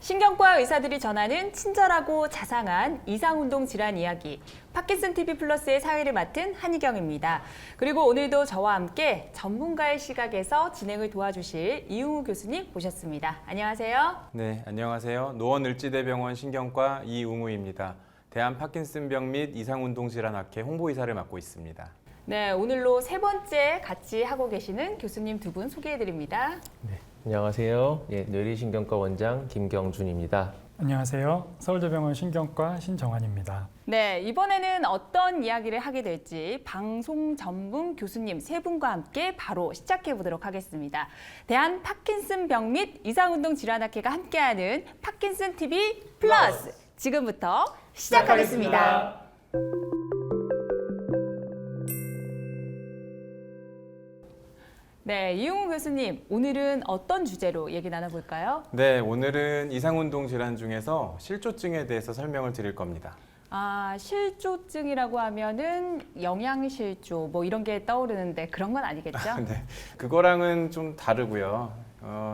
신경과 의사들이 전하는 친절하고 자상한 이상운동 질환 이야기. 파킨슨 TV 플러스의 사회를 맡은 한희경입니다. 그리고 오늘도 저와 함께 전문가의 시각에서 진행을 도와주실 이웅우 교수님 모셨습니다. 안녕하세요. 네, 안녕하세요. 노원을지대병원 신경과 이웅우입니다. 대한 파킨슨병 및 이상운동질환학회 홍보이사를 맡고 있습니다. 네, 오늘로 세 번째 같이 하고 계시는 교수님 두 분 소개해드립니다. 네, 안녕하세요. 뇌리신경과 원장 김경준입니다. 안녕하세요. 서울대병원 신경과 신정환입니다. 네, 이번에는 어떤 이야기를 하게 될지 방송 전문 교수님 세 분과 함께 바로 시작해 보도록 하겠습니다. 대한 파킨슨병 및 이상운동 질환학회가 함께하는 파킨슨 TV 플러스 지금부터 시작하겠습니다. 네, 이웅우 교수님, 오늘은 어떤 주제로 얘기 나눠볼까요? 네, 오늘은 이상운동질환 중에서 실조증에 대해서 설명을 드릴 겁니다. 실조증이라고 하면은 영양실조 뭐 이런 게 떠오르는데 그런 건 아니겠죠? 네, 그거랑은 좀 다르고요.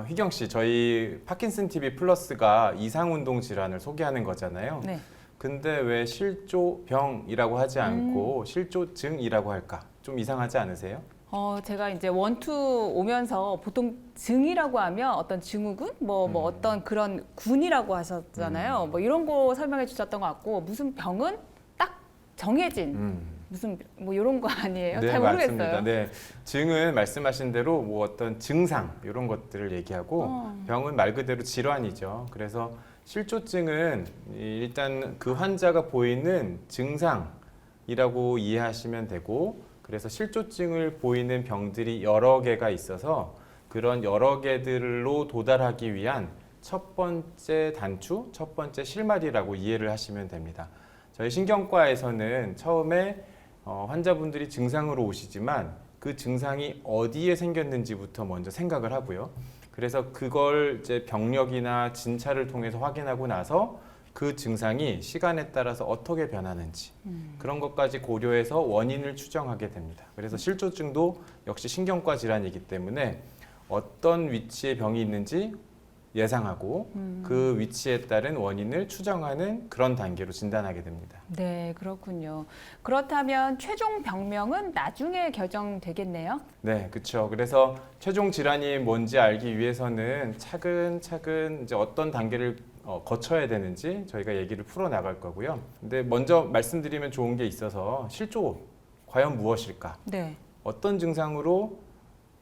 희경 씨, 저희 파킨슨 TV 플러스가 이상운동질환을 소개하는 거잖아요. 네. 근데 왜 실조병이라고 하지 않고 실조증이라고 할까? 좀 이상하지 않으세요? 제가 이제 원투 오면서 보통 증이라고 하면 어떤 증후군, 어떤 그런 군이라고 하셨잖아요. 뭐 이런 거 설명해 주셨던 것 같고 무슨 병은 딱 정해진 무슨 뭐 이런 거 아니에요? 네, 잘 모르겠어요. 맞습니다. 네, 증은 말씀하신 대로 뭐 어떤 증상 이런 것들을 얘기하고 병은 말 그대로 질환이죠. 그래서 실조증은 일단 그 환자가 보이는 증상이라고 이해하시면 되고, 그래서 실조증을 보이는 병들이 여러 개가 있어서 그런 여러 개들로 도달하기 위한 첫 번째 단추, 첫 번째 실마리라고 이해를 하시면 됩니다. 저희 신경과에서는 처음에 환자분들이 증상으로 오시지만 그 증상이 어디에 생겼는지부터 먼저 생각을 하고요. 그래서 그걸 이제 병력이나 진찰을 통해서 확인하고 나서 그 증상이 시간에 따라서 어떻게 변하는지 그런 것까지 고려해서 원인을 추정하게 됩니다. 그래서 실조증도 역시 신경과 질환이기 때문에 어떤 위치에 병이 있는지 예상하고 그 위치에 따른 원인을 추정하는 그런 단계로 진단하게 됩니다. 네, 그렇군요. 그렇다면 최종 병명은 나중에 결정되겠네요? 네, 그렇죠. 그래서 최종 질환이 뭔지 알기 위해서는 차근차근 이제 어떤 단계를 거쳐야 되는지 저희가 얘기를 풀어 나갈 거고요. 근데 먼저 말씀드리면 좋은 게 있어서 실조 과연 무엇일까? 네. 어떤 증상으로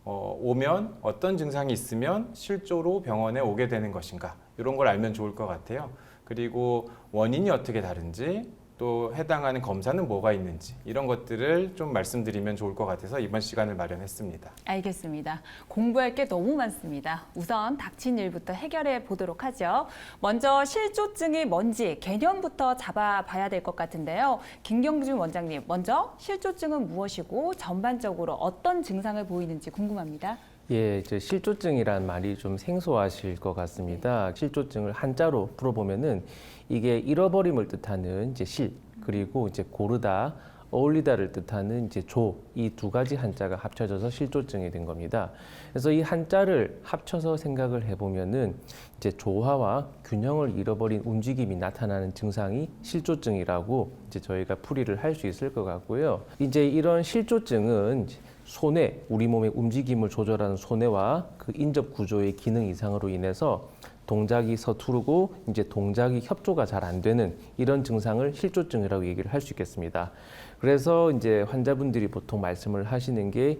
오면 어떤 증상이 있으면 실조로 병원에 오게 되는 것인가? 이런 걸 알면 좋을 것 같아요. 그리고 원인이 어떻게 다른지, 또 해당하는 검사는 뭐가 있는지 이런 것들을 좀 말씀드리면 좋을 것 같아서 이번 시간을 마련했습니다. 알겠습니다. 공부할 게 너무 많습니다. 우선 닥친 일부터 해결해 보도록 하죠. 먼저 실조증이 뭔지 개념부터 잡아봐야 될 것 같은데요. 김경준 원장님, 먼저 실조증은 무엇이고 전반적으로 어떤 증상을 보이는지 궁금합니다. 이제 실조증이란 말이 좀 생소하실 것 같습니다. 실조증을 한자로 풀어보면은 이게 잃어버림을 뜻하는 이제 실, 그리고 이제 고르다, 어울리다를 뜻하는 이제 조, 이 두 가지 한자가 합쳐져서 실조증이 된 겁니다. 그래서 이 한자를 합쳐서 생각을 해보면은 이제 조화와 균형을 잃어버린 움직임이 나타나는 증상이 실조증이라고 이제 저희가 풀이를 할 수 있을 것 같고요. 이제 이런 실조증은 손해, 우리 몸의 움직임을 조절하는 손해와 그 인접 구조의 기능 이상으로 인해서 동작이 서투르고 이제 동작이 협조가 잘 안 되는 이런 증상을 실조증이라고 얘기를 할 수 있겠습니다. 그래서 이제 환자분들이 보통 말씀을 하시는 게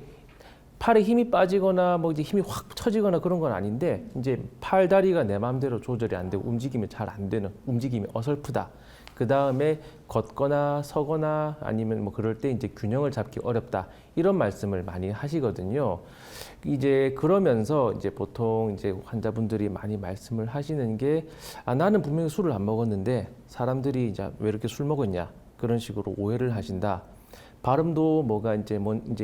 팔에 힘이 빠지거나 뭐 이제 힘이 확 처지거나 그런 건 아닌데 이제 팔 다리가 내 마음대로 조절이 안 되고 움직임이 잘 안 되는, 움직임이 어설프다. 그 다음에 걷거나 서거나 아니면 뭐 그럴 때 이제 균형을 잡기 어렵다, 이런 말씀을 많이 하시거든요. 이제 그러면서 이제 보통 이제 환자분들이 많이 말씀을 하시는 게 나는 분명히 술을 안 먹었는데 사람들이 이제 왜 이렇게 술 먹었냐, 그런 식으로 오해를 하신다. 발음도 뭐가 이제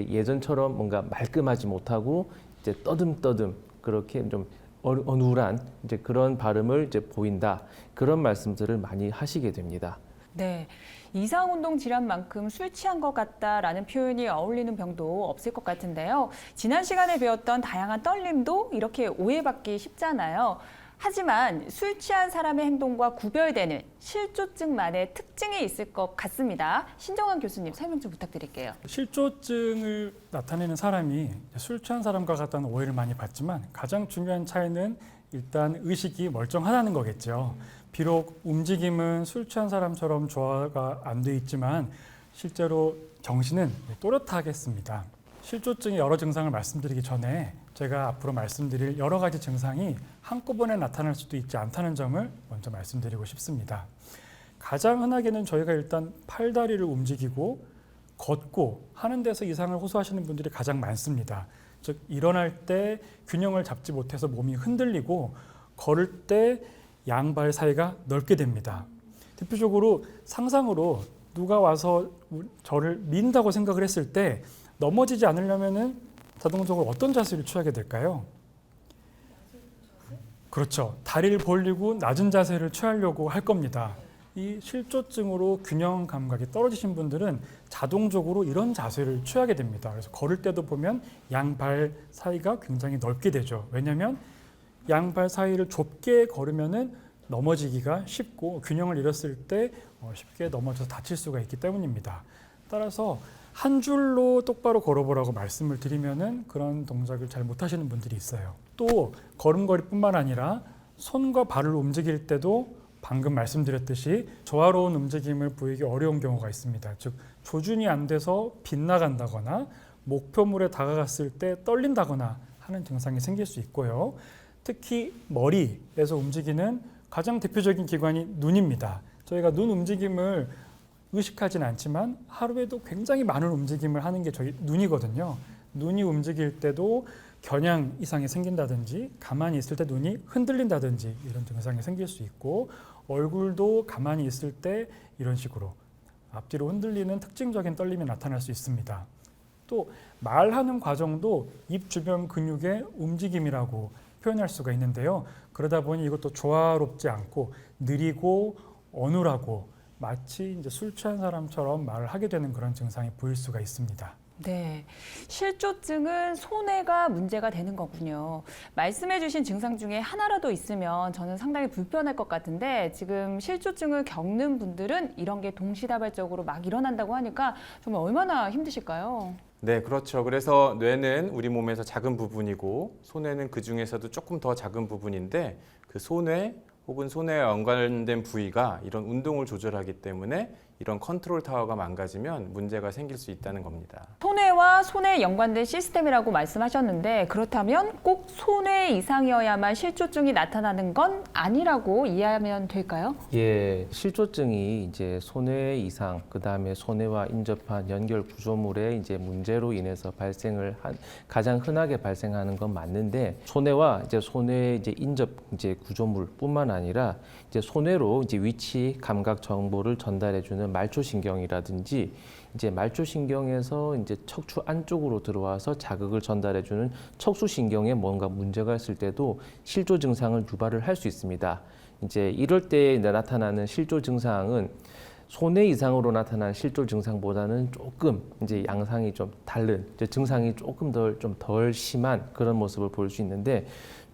예전처럼 뭔가 말끔하지 못하고 이제 떠듬떠듬 그렇게 좀 어눌한 이제 그런 발음을 이제 보인다, 그런 말씀들을 많이 하시게 됩니다. 네, 이상운동 질환만큼 술 취한 것 같다라는 표현이 어울리는 병도 없을 것 같은데요. 지난 시간에 배웠던 다양한 떨림도 이렇게 오해받기 쉽잖아요. 하지만 술 취한 사람의 행동과 구별되는 실조증만의 특징이 있을 것 같습니다. 신정환 교수님 설명 좀 부탁드릴게요. 실조증을 나타내는 사람이 술 취한 사람과 같다는 오해를 많이 받지만 가장 중요한 차이는 일단 의식이 멀쩡하다는 거겠죠. 비록 움직임은 술 취한 사람처럼 조화가 안 돼 있지만 실제로 정신은 또렷하겠습니다. 실조증의 여러 증상을 말씀드리기 전에 제가 앞으로 말씀드릴 여러 가지 증상이 한꺼번에 나타날 수도 있지 않다는 점을 먼저 말씀드리고 싶습니다. 가장 흔하게는 저희가 일단 팔다리를 움직이고 걷고 하는 데서 이상을 호소하시는 분들이 가장 많습니다. 즉 일어날 때 균형을 잡지 못해서 몸이 흔들리고 걸을 때 양발 사이가 넓게 됩니다. 대표적으로 상상으로 누가 와서 저를 민다고 생각을 했을 때 넘어지지 않으려면은 자동적으로 어떤 자세를 취하게 될까요? 그렇죠. 다리를 벌리고 낮은 자세를 취하려고 할 겁니다. 이 실조증으로 균형 감각이 떨어지신 분들은 자동적으로 이런 자세를 취하게 됩니다. 그래서 걸을 때도 보면 양발 사이가 굉장히 넓게 되죠. 왜냐하면 양발 사이를 좁게 걸으면은 넘어지기가 쉽고 균형을 잃었을 때 쉽게 넘어져서 다칠 수가 있기 때문입니다. 따라서 한 줄로 똑바로 걸어보라고 말씀을 드리면은 그런 동작을 잘 못하시는 분들이 있어요. 또 걸음걸이뿐만 아니라 손과 발을 움직일 때도 방금 말씀드렸듯이 조화로운 움직임을 보이기 어려운 경우가 있습니다. 즉 조준이 안 돼서 빗나간다거나 목표물에 다가갔을 때 떨린다거나 하는 증상이 생길 수 있고요. 특히 머리에서 움직이는 가장 대표적인 기관이 눈입니다. 저희가 눈 움직임을 의식하진 않지만 하루에도 굉장히 많은 움직임을 하는 게 저희 눈이거든요. 눈이 움직일 때도 겨냥 이상이 생긴다든지 가만히 있을 때 눈이 흔들린다든지 이런 증상이 생길 수 있고 얼굴도 가만히 있을 때 이런 식으로 앞뒤로 흔들리는 특징적인 떨림이 나타날 수 있습니다. 또 말하는 과정도 입 주변 근육의 움직임이라고 표현할 수가 있는데요. 그러다 보니 이것도 조화롭지 않고 느리고 어눌하고 마치 이제 술 취한 사람처럼 말을 하게 되는 그런 증상이 보일 수가 있습니다. 네, 실조증은 손해가 문제가 되는 거군요. 말씀해주신 증상 중에 하나라도 있으면 저는 상당히 불편할 것 같은데 지금 실조증을 겪는 분들은 이런 게 동시다발적으로 막 일어난다고 하니까 정말 얼마나 힘드실까요? 네, 그렇죠. 그래서 뇌는 우리 몸에서 작은 부분이고 손해는 그 중에서도 조금 더 작은 부분인데 그 손해 혹은 손해에 연관된 부위가 이런 운동을 조절하기 때문에 이런 컨트롤 타워가 망가지면 문제가 생길 수 있다는 겁니다. 손해와 손해에 연관된 시스템이라고 말씀하셨는데 그렇다면 꼭 손해 이상이어야만 실조증이 나타나는 건 아니라고 이해하면 될까요? 예, 실조증이 이제 손해 이상, 그 다음에 손해와 인접한 연결 구조물의 이제 문제로 인해서 발생을 가장 흔하게 발생하는 건 맞는데 손해와 이제 손해 이제 인접 이제 구조물뿐만 아니라 이제 손해로 이제 위치 감각 정보를 전달해주는 말초신경이라든지 이제 말초신경에서 이제 척추 안쪽으로 들어와서 자극을 전달해주는 척수신경에 뭔가 문제가 있을 때도 실조 증상을 유발을 할 수 있습니다. 이제 이럴 때 나타나는 실조 증상은 손해 이상으로 나타나는 실조 증상보다는 조금 이제 양상이 좀 다른 이제 증상이 조금 덜 심한 그런 모습을 볼 수 있는데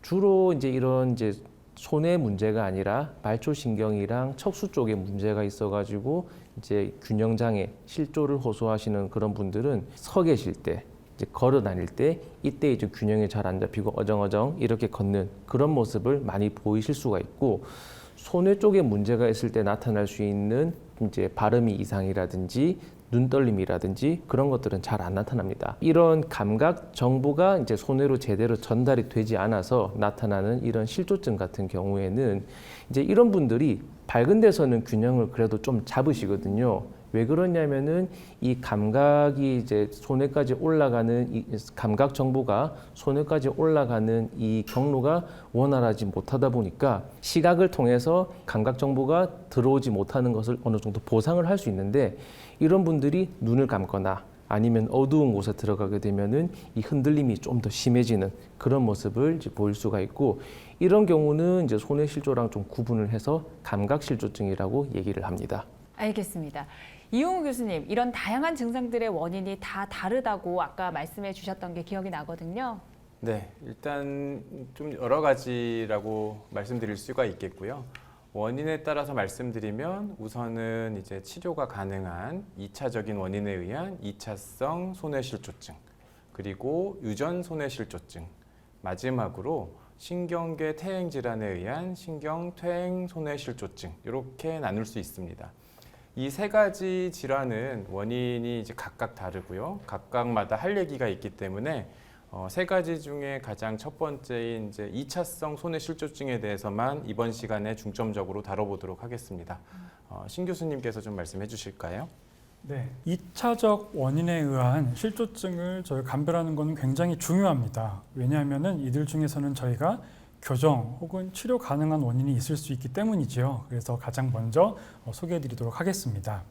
주로 이제 이런 이제 손해 문제가 아니라 말초신경이랑 척수 쪽에 문제가 있어가지고 이제 균형장애, 실조를 호소하시는 그런 분들은 서 계실 때, 이제 걸어 다닐 때 이때 이제 균형이 잘 안 잡히고 어정어정 이렇게 걷는 그런 모습을 많이 보이실 수가 있고 손해 쪽에 문제가 있을 때 나타날 수 있는 이제 발음이 이상이라든지 눈떨림이라든지 그런 것들은 잘 안 나타납니다. 이런 감각 정보가 이제 손해로 제대로 전달이 되지 않아서 나타나는 이런 실조증 같은 경우에는 이제 이런 분들이 밝은 데서는 균형을 그래도 좀 잡으시거든요. 왜 그러냐면은 이 감각이 이제 손해까지 올라가는 이 감각 정보가 손해까지 올라가는 이 경로가 원활하지 못하다 보니까 시각을 통해서 감각 정보가 들어오지 못하는 것을 어느 정도 보상을 할 수 있는데 이런 분들이 눈을 감거나 아니면 어두운 곳에 들어가게 되면은 이 흔들림이 좀 더 심해지는 그런 모습을 이제 보일 수가 있고 이런 경우는 이제 손해 실조랑 좀 구분을 해서 감각 실조증이라고 얘기를 합니다. 알겠습니다. 이용우 교수님, 이런 다양한 증상들의 원인이 다 다르다고 아까 말씀해 주셨던 게 기억이 나거든요. 네, 일단 좀 여러 가지라고 말씀드릴 수가 있겠고요. 원인에 따라서 말씀드리면 우선은 이제 치료가 가능한 2차적인 원인에 의한 2차성 손해실조증, 그리고 유전 손해실조증, 마지막으로 신경계 퇴행 질환에 의한 신경퇴행 손해실조증, 이렇게 나눌 수 있습니다. 이 세 가지 질환은 원인이 이제 각각 다르고요. 각각마다 할 얘기가 있기 때문에 세 가지 중에 가장 첫 번째인 이제 2차성 손해실조증에 대해서만 이번 시간에 중점적으로 다뤄보도록 하겠습니다. 신 교수님께서 좀 말씀해 주실까요? 네, 2차적 원인에 의한 실조증을 저희가 감별하는 것은 굉장히 중요합니다. 왜냐하면 이들 중에서는 저희가 교정 혹은 치료 가능한 원인이 있을 수 있기 때문이지요. 그래서 가장 먼저 소개해 드리도록 하겠습니다.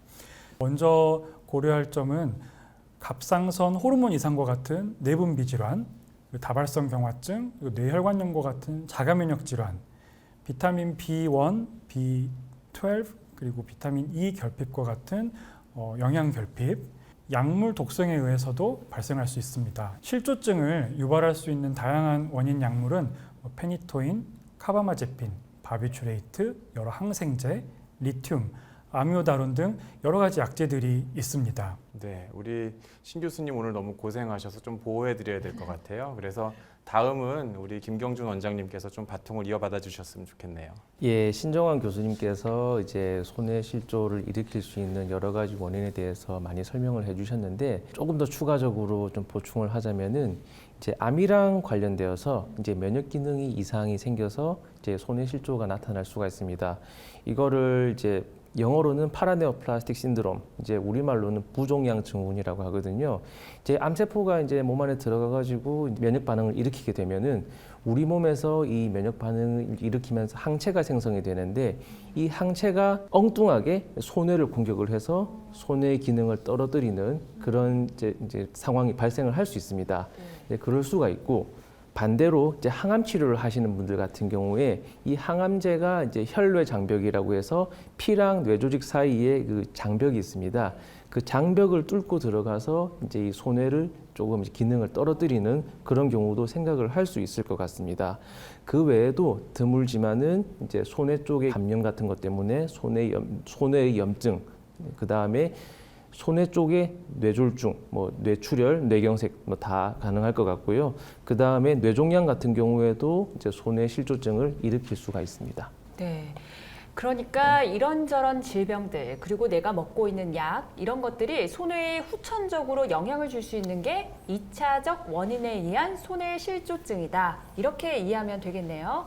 먼저 고려할 점은 갑상선 호르몬 이상과 같은 내분비 질환, 다발성 경화증, 뇌혈관염과 같은 자가면역 질환, 비타민 B1, B12, 그리고 비타민 E 결핍과 같은 영양 결핍, 약물 독성에 의해서도 발생할 수 있습니다. 실조증을 유발할 수 있는 다양한 원인 약물은 페니토인, 카바마제핀, 바비추레이트, 여러 항생제, 리튬, 아미오다론 등 여러 가지 약제들이 있습니다. 네, 우리 신 교수님 오늘 너무 고생하셔서 좀 보호해 드려야 될 것 같아요. 그래서 다음은 우리 김경준 원장님께서 좀 바통을 이어받아 주셨으면 좋겠네요. 예, 신정환 교수님께서 이제 손해실조를 일으킬 수 있는 여러 가지 원인에 대해서 많이 설명을 해주셨는데 조금 더 추가적으로 좀 보충을 하자면은 이제 암이랑 관련되어서 이제 면역 기능이 이상이 생겨서 이제 손해실조가 나타날 수가 있습니다. 이거를 이제 영어로는 파라네오플라스틱 신드롬, 이제 우리말로는 부종양 증후군이라고 하거든요. 이제 암세포가 이제 몸 안에 들어가가지고 면역 반응을 일으키게 되면은 우리 몸에서 이 면역 반응을 일으키면서 항체가 생성이 되는데 이 항체가 엉뚱하게 손해를 공격을 해서 손해의 기능을 떨어뜨리는 그런 이제 상황이 발생을 할 수 있습니다. 네, 그럴 수가 있고. 반대로 이제 항암 치료를 하시는 분들 같은 경우에 이 항암제가 이제 혈뇌 장벽이라고 해서 피랑 뇌 조직 사이에 그 장벽이 있습니다. 그 장벽을 뚫고 들어가서 이제 이 손해를 조금 기능을 떨어뜨리는 그런 경우도 생각을 할 수 있을 것 같습니다. 그 외에도 드물지만은 이제 손해 쪽의 감염 같은 것 때문에 손해의 염증, 그 다음에 손해 쪽에 뇌졸중, 뇌출혈, 뇌경색 다 가능할 것 같고요. 그 다음에 뇌종양 같은 경우에도 이제 손해 실조증을 일으킬 수가 있습니다. 네. 그러니까 이런저런 질병들 그리고 내가 먹고 있는 약 이런 것들이 손해에 후천적으로 영향을 줄 수 있는 게 2차적 원인에 의한 손해 실조증이다. 이렇게 이해하면 되겠네요.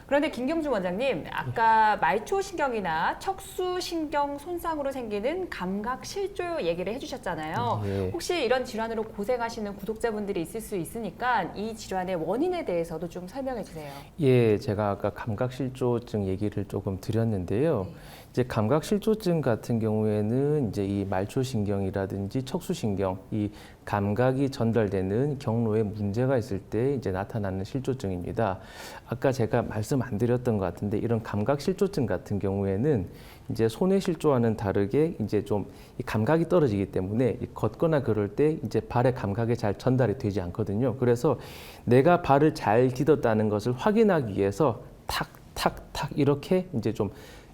그런데 김경준 원장님, 아까 말초신경이나 척수신경 손상으로 생기는 감각실조 얘기를 해주셨잖아요. 네. 혹시 이런 질환으로 고생하시는 구독자분들이 있을 수 있으니까 이 질환의 원인에 대해서도 좀 설명해 주세요. 예, 제가 아까 감각실조증 얘기를 조금 드렸는데요. 이제 감각실조증 같은 경우에는 이제 이 말초신경이라든지 척수신경, 이 감각이 전달되는 경로에 문제가 있을 때 이제 나타나는 실조증입니다. 아까 제가 말씀 안 드렸던 것 같은데 이런 감각실조증 같은 경우에는 이제 손해실조와는 다르게 이제 좀 이 감각이 떨어지기 때문에 걷거나 그럴 때 이제 발의 감각이 잘 전달이 되지 않거든요. 그래서 내가 발을 잘 디뎠다는 것을 확인하기 위해서 탁탁탁 이렇게 이제 좀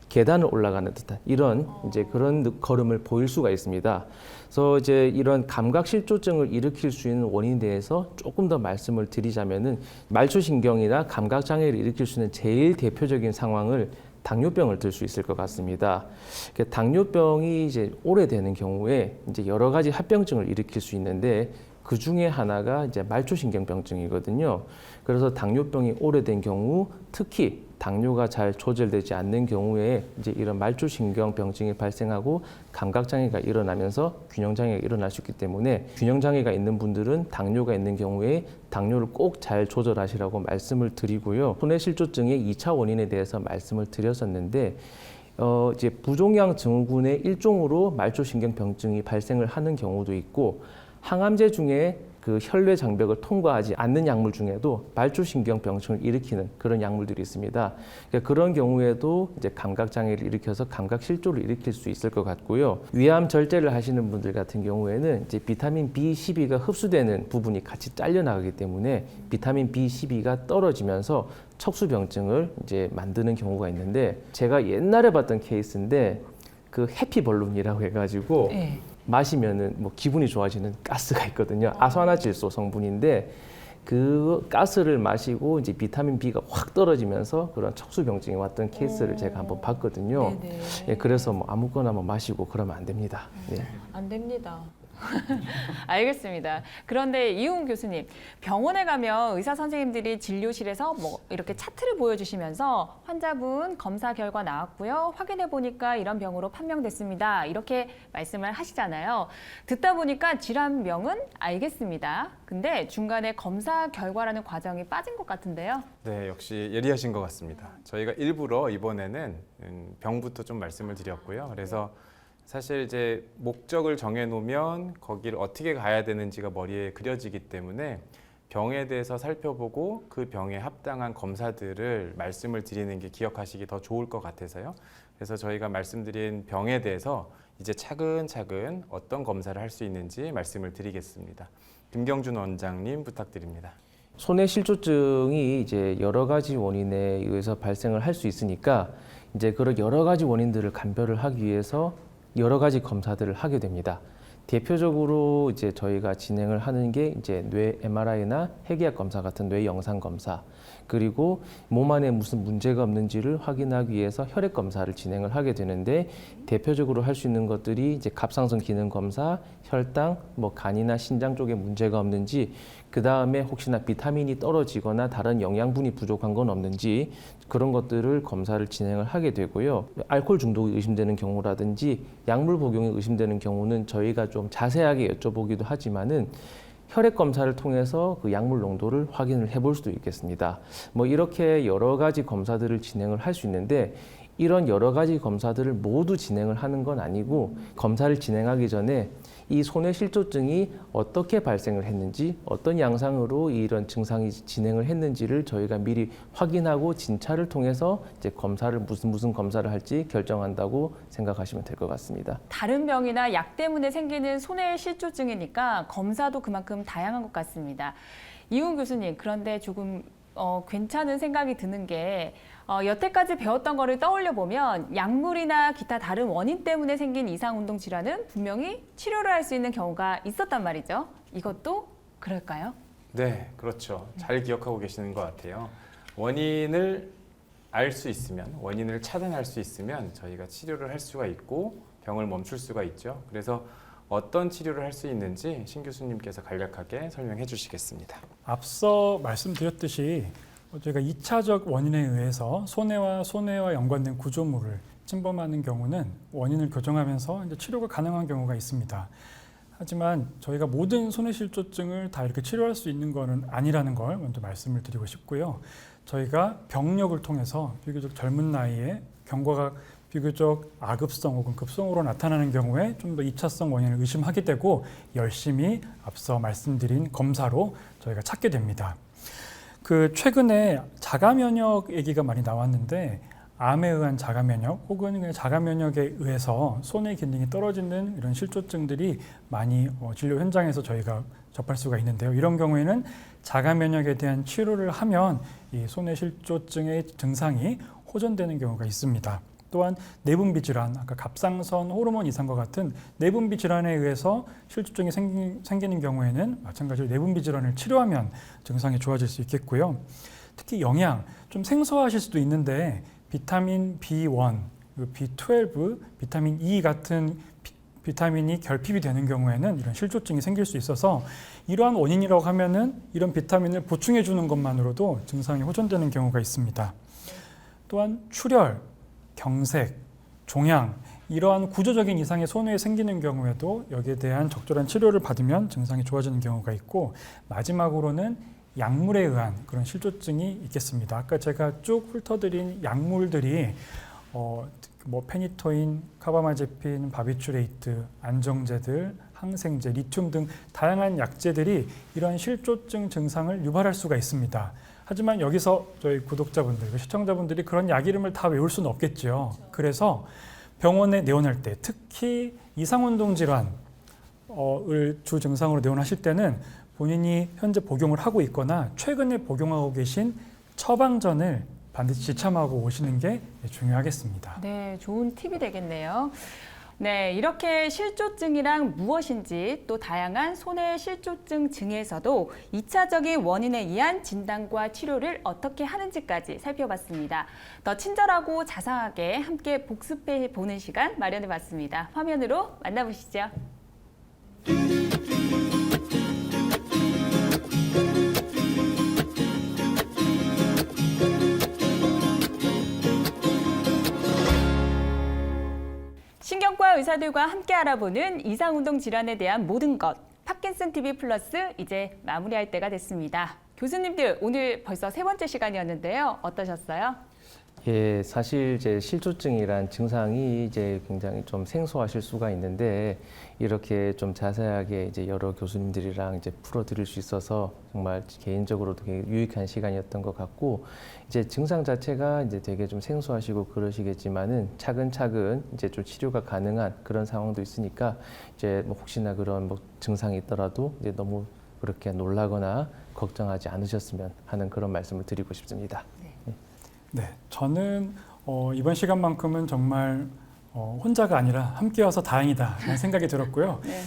계단을 올라가는 듯한 이런 이제 그런 걸음을 보일 수가 있습니다. 그래서 이제 이런 감각실조증을 일으킬 수 있는 원인에 대해서 조금 더 말씀을 드리자면은 말초신경이나 감각장애를 일으킬 수 있는 제일 대표적인 상황을 당뇨병을 들 수 있을 것 같습니다. 당뇨병이 이제 오래되는 경우에 이제 여러 가지 합병증을 일으킬 수 있는데 그 중에 하나가 이제 말초신경병증이거든요. 그래서 당뇨병이 오래된 경우 특히 당뇨가 잘 조절되지 않는 경우에 이제 이런 말초신경병증이 발생하고 감각장애가 일어나면서 균형장애가 일어날 수 있기 때문에 균형장애가 있는 분들은 당뇨가 있는 경우에 당뇨를 꼭 잘 조절하시라고 말씀을 드리고요. 손해실조증의 2차 원인에 대해서 말씀을 드렸었는데 이제 부종양 증후군의 일종으로 말초신경병증이 발생을 하는 경우도 있고 항암제 중에 그 혈뇌 장벽을 통과하지 않는 약물 중에도 말초신경병증을 일으키는 그런 약물들이 있습니다. 그러니까 그런 경우에도 이제 감각 장애를 일으켜서 감각 실조를 일으킬 수 있을 것 같고요. 위암 절제를 하시는 분들 같은 경우에는 이제 비타민 B12가 흡수되는 부분이 같이 잘려 나가기 때문에 비타민 B12가 떨어지면서 척수병증을 이제 만드는 경우가 있는데, 제가 옛날에 봤던 케이스인데 그 해피벌룬이라고 해가지고 네. 마시면은 뭐 기분이 좋아지는 가스가 있거든요. 아산화질소 성분인데 그 가스를 마시고 이제 비타민 B가 확 떨어지면서 그런 척수병증이 왔던 케이스를 제가 한번 봤거든요. 네네. 예, 그래서 뭐 아무거나 뭐 마시고 그러면 안 됩니다. 예. 안 됩니다. 알겠습니다. 그런데 이웅 교수님, 병원에 가면 의사 선생님들이 진료실에서 뭐 이렇게 차트를 보여주시면서 환자분 검사 결과 나왔고요. 확인해 보니까 이런 병으로 판명됐습니다. 이렇게 말씀을 하시잖아요. 듣다 보니까 질환명은 알겠습니다. 근데 중간에 검사 결과라는 과정이 빠진 것 같은데요. 네, 역시 예리하신 것 같습니다. 저희가 일부러 이번에는 병부터 좀 말씀을 드렸고요. 그래서 사실 이제 목적을 정해놓으면 거기를 어떻게 가야 되는지가 머리에 그려지기 때문에 병에 대해서 살펴보고 그 병에 합당한 검사들을 말씀을 드리는 게 기억하시기 더 좋을 것 같아서요. 그래서 저희가 말씀드린 병에 대해서 이제 차근차근 어떤 검사를 할 수 있는지 말씀을 드리겠습니다. 김경준 원장님 부탁드립니다. 손해 실조증이 이제 여러 가지 원인에 의해서 발생을 할 수 있으니까 이제 그런 여러 가지 원인들을 감별을 하기 위해서 여러 가지 검사들을 하게 됩니다. 대표적으로 이제 저희가 진행을 하는 게 이제 뇌 MRI나 핵의학 검사 같은 뇌 영상 검사, 그리고 몸 안에 무슨 문제가 없는지를 확인하기 위해서 혈액 검사를 진행을 하게 되는데, 대표적으로 할 수 있는 것들이 이제 갑상선 기능 검사, 혈당, 뭐 간이나 신장 쪽에 문제가 없는지, 그 다음에 혹시나 비타민이 떨어지거나 다른 영양분이 부족한 건 없는지 그런 것들을 검사를 진행을 하게 되고요. 알코올 중독이 의심되는 경우라든지 약물 복용이 의심되는 경우는 저희가 좀 자세하게 여쭤보기도 하지만은 혈액 검사를 통해서 그 약물 농도를 확인을 해볼 수도 있겠습니다. 뭐 이렇게 여러 가지 검사들을 진행을 할 수 있는데, 이런 여러 가지 검사들을 모두 진행을 하는 건 아니고, 검사를 진행하기 전에 이 손해 실조증이 어떻게 발생을 했는지, 어떤 양상으로 이런 증상이 진행을 했는지를 저희가 미리 확인하고 진찰을 통해서 이제 검사를 무슨 검사를 할지 결정한다고 생각하시면 될 것 같습니다. 다른 병이나 약 때문에 생기는 손해 실조증이니까 검사도 그만큼 다양한 것 같습니다. 이웅 교수님, 그런데 조금 괜찮은 생각이 드는 게 여태까지 배웠던 거를 떠올려 보면 약물이나 기타 다른 원인 때문에 생긴 이상 운동 질환은 분명히 치료를 할 수 있는 경우가 있었단 말이죠. 이것도 그럴까요? 네, 그렇죠. 잘 기억하고 계시는 것 같아요. 원인을 알 수 있으면, 원인을 차단할 수 있으면 저희가 치료를 할 수가 있고 병을 멈출 수가 있죠. 그래서 어떤 치료를 할 수 있는지 신 교수님께서 간략하게 설명해 주시겠습니다. 앞서 말씀드렸듯이 저희가 2차적 원인에 의해서 손해와 연관된 구조물을 침범하는 경우는 원인을 교정하면서 이제 치료가 가능한 경우가 있습니다. 하지만 저희가 모든 손해실조증을 다 이렇게 치료할 수 있는 것은 아니라는 걸 먼저 말씀을 드리고 싶고요. 저희가 병력을 통해서 비교적 젊은 나이에 경과가 비교적 아급성 혹은 급성으로 나타나는 경우에 좀 더 2차성 원인을 의심하게 되고 열심히 앞서 말씀드린 검사로 저희가 찾게 됩니다. 최근에 자가면역 얘기가 많이 나왔는데, 암에 의한 자가면역 혹은 그냥 자가면역에 의해서 손해 기능이 떨어지는 이런 실조증들이 많이 진료 현장에서 저희가 접할 수가 있는데요. 이런 경우에는 자가면역에 대한 치료를 하면 이 손해 실조증의 증상이 호전되는 경우가 있습니다. 또한 내분비 질환, 아까 갑상선 호르몬 이상과 같은 내분비 질환에 의해서 실조증이 생기는 경우에는 마찬가지로 내분비 질환을 치료하면 증상이 좋아질 수 있겠고요. 특히 영양, 좀 생소하실 수도 있는데 비타민 B1, B12, 비타민 E 같은 비타민이 결핍이 되는 경우에는 이런 실조증이 생길 수 있어서 이러한 원인이라고 하면은 이런 비타민을 보충해 주는 것만으로도 증상이 호전되는 경우가 있습니다. 또한 출혈, 경색, 종양, 이러한 구조적인 이상의 손해에 생기는 경우에도 여기에 대한 적절한 치료를 받으면 증상이 좋아지는 경우가 있고, 마지막으로는 약물에 의한 그런 실조증이 있겠습니다. 아까 제가 쭉 훑어드린 약물들이 뭐 페니토인, 카바마제핀, 바비추레이트, 안정제들, 항생제, 리튬 등 다양한 약제들이 이러한 실조증 증상을 유발할 수가 있습니다. 하지만 여기서 저희 구독자분들, 시청자분들이 그런 약 이름을 다 외울 수는 없겠죠. 그래서 병원에 내원할 때, 특히 이상운동 질환을 주 증상으로 내원하실 때는 본인이 현재 복용을 하고 있거나 최근에 복용하고 계신 처방전을 반드시 지참하고 오시는 게 중요하겠습니다. 네, 좋은 팁이 되겠네요. 네, 이렇게 실조증이란 무엇인지 또 다양한 손해 실조증 증에서도 2차적인 원인에 의한 진단과 치료를 어떻게 하는지까지 살펴봤습니다. 더 친절하고 자상하게 함께 복습해 보는 시간 마련해 봤습니다. 화면으로 만나보시죠. 신경과 의사들과 함께 알아보는 이상운동 질환에 대한 모든 것. 파킨슨 TV 플러스 이제 마무리할 때가 됐습니다. 교수님들 오늘 벌써 3번째 시간이었는데요. 어떠셨어요? 예, 사실 이제 실조증이란 증상이 이제 굉장히 좀 생소하실 수가 있는데 이렇게 좀 자세하게 이제 여러 교수님들이랑 이제 풀어드릴 수 있어서 정말 개인적으로도 되게 유익한 시간이었던 것 같고 이제 증상 자체가 이제 되게 좀 생소하시고 그러시겠지만은 차근차근 이제 좀 치료가 가능한 그런 상황도 있으니까 이제 뭐 혹시나 그런 뭐 증상이 있더라도 이제 너무 그렇게 놀라거나 걱정하지 않으셨으면 하는 그런 말씀을 드리고 싶습니다. 네, 저는 이번 시간만큼은 정말 혼자가 아니라 함께 와서 다행이다라는 생각이 들었고요. 네.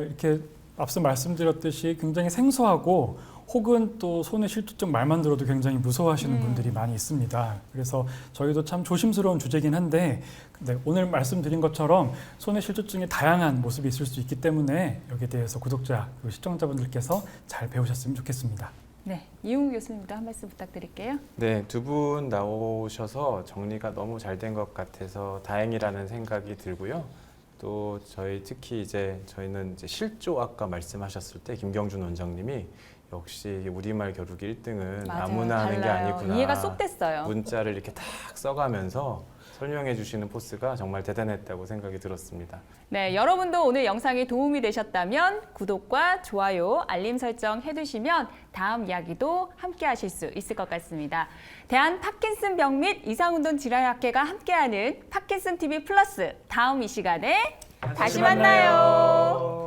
이렇게 앞서 말씀드렸듯이 굉장히 생소하고 혹은 또 손해 실조증 말만 들어도 굉장히 무서워하시는 분들이 많이 있습니다. 그래서 저희도 참 조심스러운 주제긴 한데 네, 오늘 말씀드린 것처럼 손해 실조증의 다양한 모습이 있을 수 있기 때문에 여기에 대해서 구독자 그리고 시청자분들께서 잘 배우셨으면 좋겠습니다. 네, 이웅우 교수님도 한 말씀 부탁드릴게요. 네, 두 분 나오셔서 정리가 너무 잘 된 것 같아서 다행이라는 생각이 들고요. 또 특히 저희는 이제 실조 아까 말씀하셨을 때 김경준 원장님이 역시 우리말 겨루기 1등은 맞아요, 아무나 하는 게 달라요. 아니구나. 이해가 쏙 됐어요. 문자를 이렇게 탁 써가면서 설명해 주시는 포스가 정말 대단했다고 생각이 들었습니다. 네, 여러분도 오늘 영상이 도움이 되셨다면 구독과 좋아요, 알림 설정 해두시면 다음 이야기도 함께 하실 수 있을 것 같습니다. 대한 파킨슨병 및 이상운동 질환학회가 함께하는 파킨슨 TV 플러스 다음 이 시간에 다시 만나요.